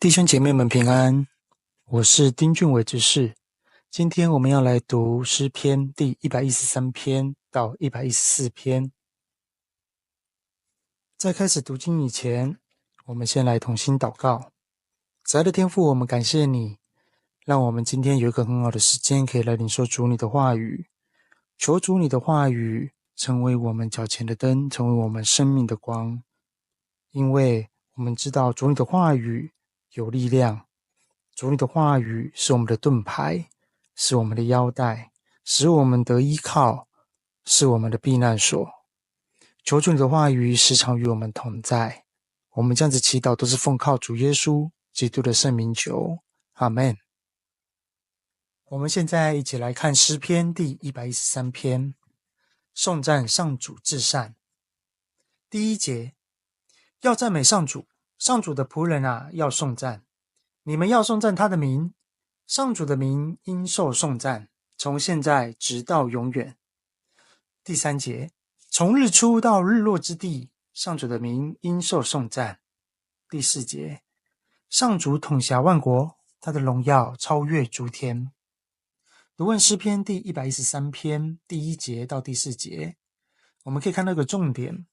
弟兄姐妹们平安，我是丁俊伟执事。今天我们要来读诗篇第113篇到114篇。在开始读经以前，我们先来同心祷告。慈爱的天父，我们感谢你，让我们今天有一个很好的时间可以来领受主你的话语。求主你的话语成为我们脚前的灯，成为我们生命的光。因为我们知道主你的话语有力量，主你的话语是我们的盾牌，是我们的腰带，使我们得依靠，是我们的避难所。求主你的话语时常与我们同在。我们这样子祈祷都是奉靠主耶稣基督的圣名求，阿们。我们现在一起来看诗篇第113篇，颂赞上主至善。第一节，要赞美上主，上主的仆人啊，要颂赞。你们要颂赞他的名，上主的名应受颂赞，从现在直到永远。第三节，从日出到日落之地，上主的名应受颂赞。第四节，上主统辖万国，他的荣耀超越诸天。读问诗篇第113篇第1节到第4节，我们可以看到一个重点，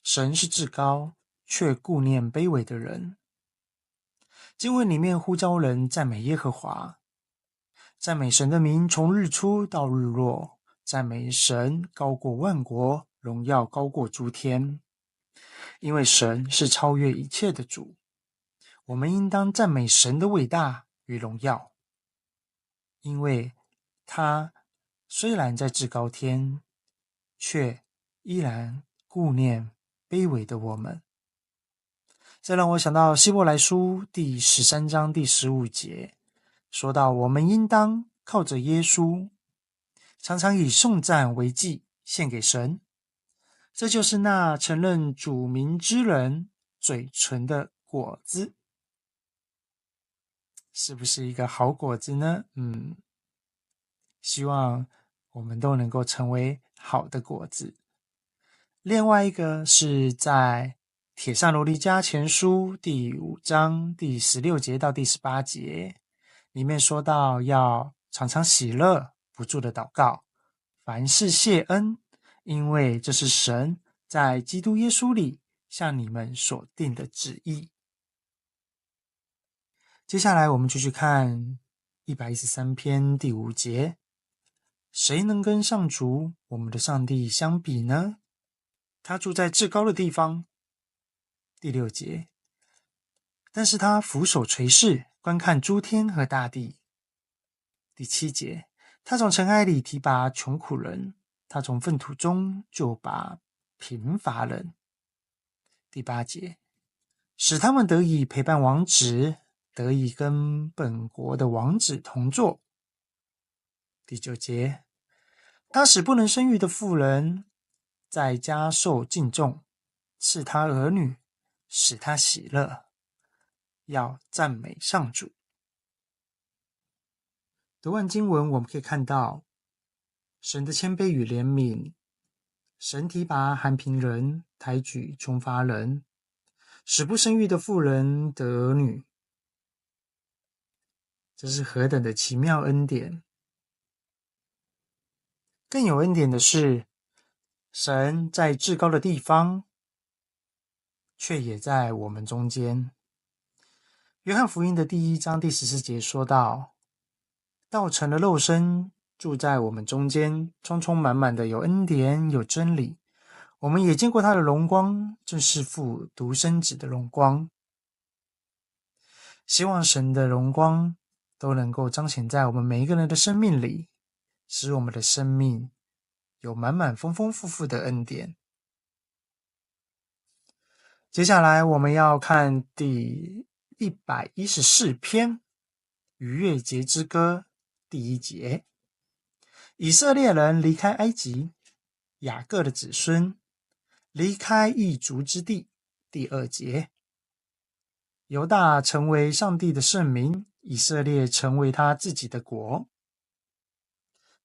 神是至高，却顾念卑微的人。经文里面呼召人赞美耶和华，赞美神的名从日出到日落，赞美神高过万国，荣耀高过诸天。因为神是超越一切的主，我们应当赞美神的伟大与荣耀。因为他虽然在至高天，却依然顾念卑微的我们。这让我想到希伯来书第13章第15节，说到我们应当靠着耶稣，常常以颂赞为祭献给神，这就是那承认主名之人嘴唇的果子。是不是一个好果子呢？希望我们都能够成为好的果子。另外一个是在帖撒罗尼迦前书第5章第16节到第18节，里面说到要常常喜乐，不住的祷告，凡事谢恩，因为这是神在基督耶稣里向你们所定的旨意。接下来我们继续看113篇第5节，谁能跟上主我们的上帝相比呢？他住在至高的地方。第6节，但是他俯首垂视，观看诸天和大地。第7节，他从尘埃里提拔穷苦人，他从粪土中救拔贫乏人。第8节，使他们得以陪伴王子，得以跟本国的王子同坐。第9节，他使不能生育的妇人在家受敬重，赐他儿女，使他喜乐，要赞美上主。读完经文，我们可以看到神的谦卑与怜悯，神提拔寒贫人，抬举穷乏人，使不生育的妇人得儿女。这是何等的奇妙恩典！更有恩典的是，神在至高的地方，却也在我们中间。约翰福音的第1章第14节说到，道成了肉身，住在我们中间，充充满满的有恩典有真理。我们也见过他的荣光，正是父独生子的荣光。希望神的荣光都能够彰显在我们每一个人的生命里，使我们的生命有满满丰丰富富的恩典。接下来我们要看第114篇逾越节之歌第1节，以色列人离开埃及，雅各的子孙离开异族之地第2节，犹大成为上帝的圣民，以色列成为他自己的国。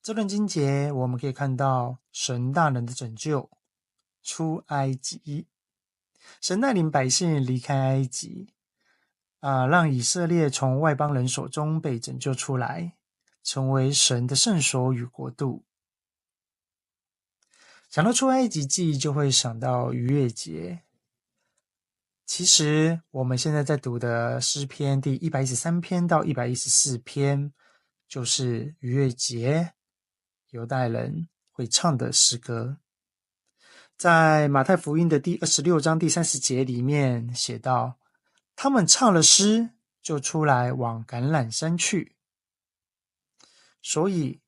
这段经节我们可以看到神大能的拯救，出埃及，神带领百姓离开埃及，让以色列从外邦人手中被拯救出来，成为神的圣所与国度。想到出埃及记，就会想到逾越节。其实我们现在在读的诗篇第113篇到114篇，就是逾越节犹太人会唱的诗歌。在马太福音的第26章第30节里面写到，他们唱了诗，就出来往橄榄山去。所以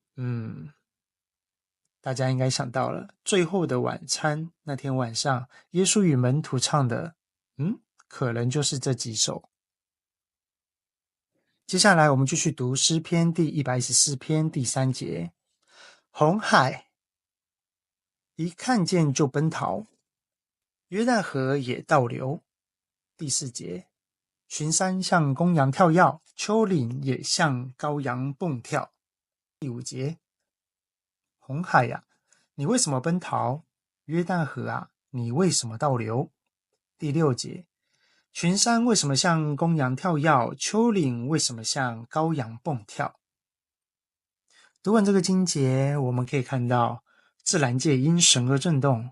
大家应该想到了最后的晚餐那天晚上，耶稣与门徒唱的可能就是这几首。接下来我们继续读诗篇第114篇第3节，红海一看见就奔逃，约旦河也倒流。第4节，群山像公羊跳跃，丘陵也像羔羊蹦跳。第5节，红海啊，你为什么奔逃？约旦河啊，你为什么倒流？第6节，群山为什么像公羊跳跃？丘陵为什么像羔羊蹦跳？读完这个经节，我们可以看到自然界因神而震动，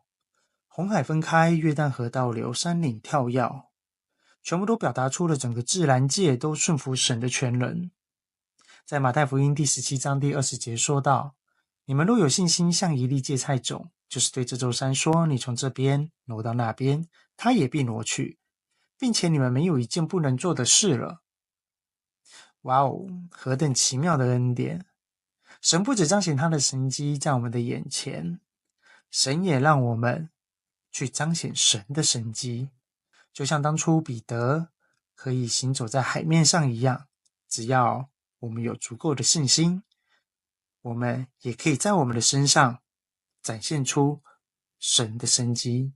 红海分开，约旦河倒流，山岭跳跃，全部都表达出了整个自然界都顺服神的全能。在马太福音第17章第20节说到，你们若有信心像一粒芥菜种，就是对这座山说，你从这边挪到那边，它也必挪去，并且你们没有一件不能做的事了。哇哦，何等奇妙的恩典！神不只彰显他的神迹在我们的眼前，神也让我们去彰显神的神迹，就像当初彼得可以行走在海面上一样，只要我们有足够的信心，我们也可以在我们的身上展现出神的神迹。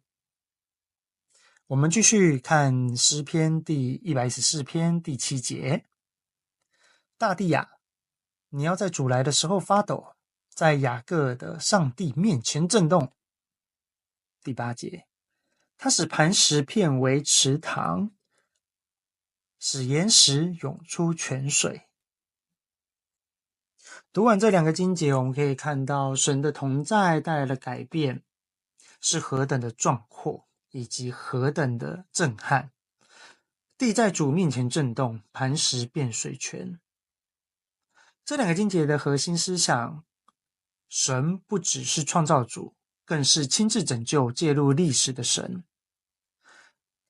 我们继续看诗篇第114篇第7节，大地啊，你要在主来的时候发抖，在雅各的上帝面前震动。第8节，他使磐石变为池塘，使岩石涌出泉水。读完这2个经节，我们可以看到神的同在带来的改变是何等的壮阔，以及何等的震撼。地在主面前震动，磐石变水泉。这2个经节的核心思想，神不只是创造主，更是亲自拯救介入历史的神。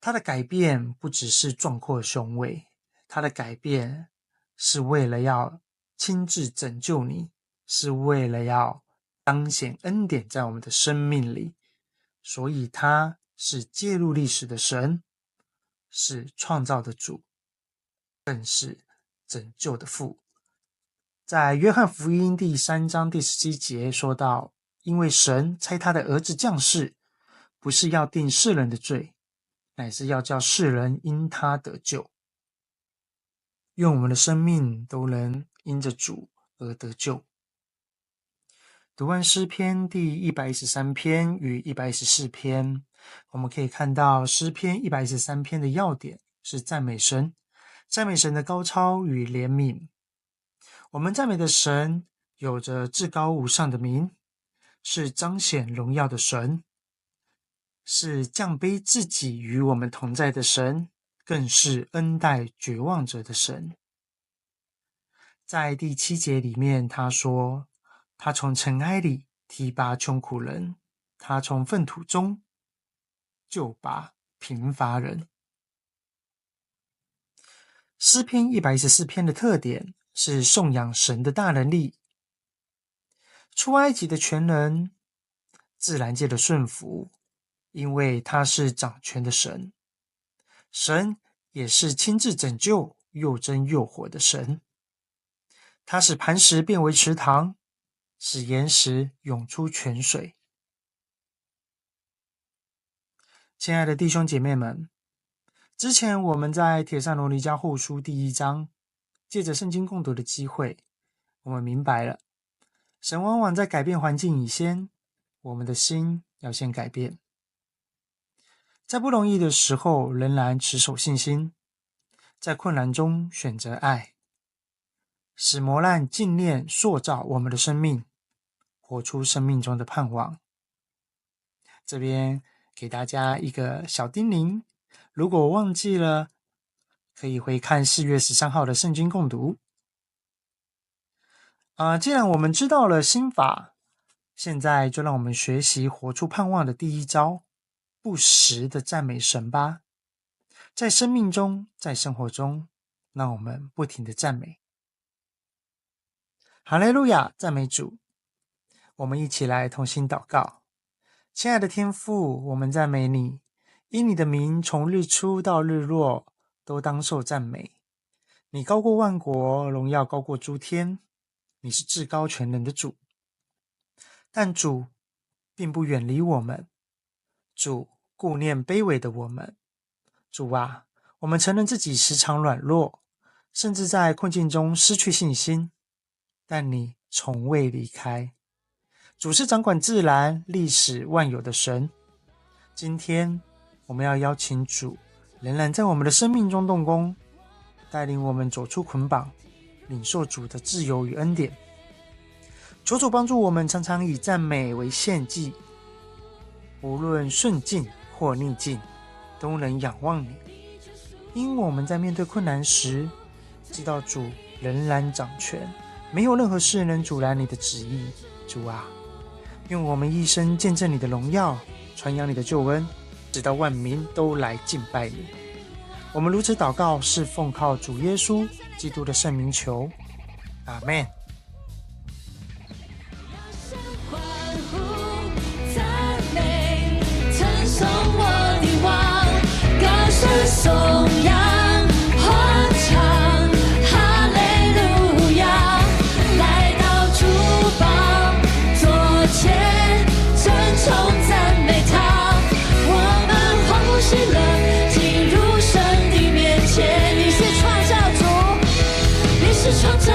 他的改变不只是壮阔雄伟，他的改变是为了要亲自拯救你，是为了要彰显恩典在我们的生命里。所以他是介入历史的神，是创造的主，更是拯救的父。在约翰福音第3章第17节说到，因为神差他的儿子降世，不是要定世人的罪，乃是要叫世人因他得救。愿我们的生命都能因着主而得救。读完诗篇第113篇与114篇，我们可以看到诗篇113篇的要点是赞美神，赞美神的高超与怜悯。我们赞美的神有着至高无上的名，是彰显荣耀的神，是降卑自己与我们同在的神，更是恩待绝望者的神。在第7节里面他说，他从尘埃里提拔穷苦人，他从粪土中救拔贫乏人。诗篇114篇的特点是颂扬神的大能力，出埃及的全能，自然界的顺服，因为他是掌权的神，神也是亲自拯救又真又活的神。他使磐石变为池塘，使岩石涌出泉水。亲爱的弟兄姐妹们，之前我们在帖撒罗尼迦后书第1章，借着圣经共读的机会，我们明白了，神往往在改变环境以先，我们的心要先改变。在不容易的时候，仍然持守信心，在困难中选择爱，使磨难尽炼塑造我们的生命，活出生命中的盼望。这边给大家一个小叮咛，如果忘记了，可以回看4月13号的圣经共读。既然我们知道了心法，现在就让我们学习活出盼望的第一招，不时的赞美神吧。在生命中，在生活中，让我们不停的赞美。哈利路亚，赞美主。我们一起来同心祷告。亲爱的天父，我们赞美你，因你的名从日出到日落都当受赞美。你高过万国，荣耀高过诸天，你是至高全能的主。但主并不远离我们，主顾念卑微的我们。主啊，我们承认自己时常软弱，甚至在困境中失去信心，但你从未离开。主是掌管自然、历史万有的神。今天我们要邀请主仍然在我们的生命中动工，带领我们走出捆绑，领受主的自由与恩典。求主帮助我们常常以赞美为献祭，无论顺境或逆境，都能仰望你。因我们在面对困难时，知道主仍然掌权，没有任何事能阻拦你的旨意。主啊，愿我们一生见证你的荣耀，传扬你的救恩，直到万民都来敬拜你。我们如此祷告，是奉靠主耶稣基督的圣名求，阿们。颂扬欢唱哈利路亚，来到主宝座前，称颂赞美他。我们欢呼喜乐，进入神的面前。你是创造主，你是创造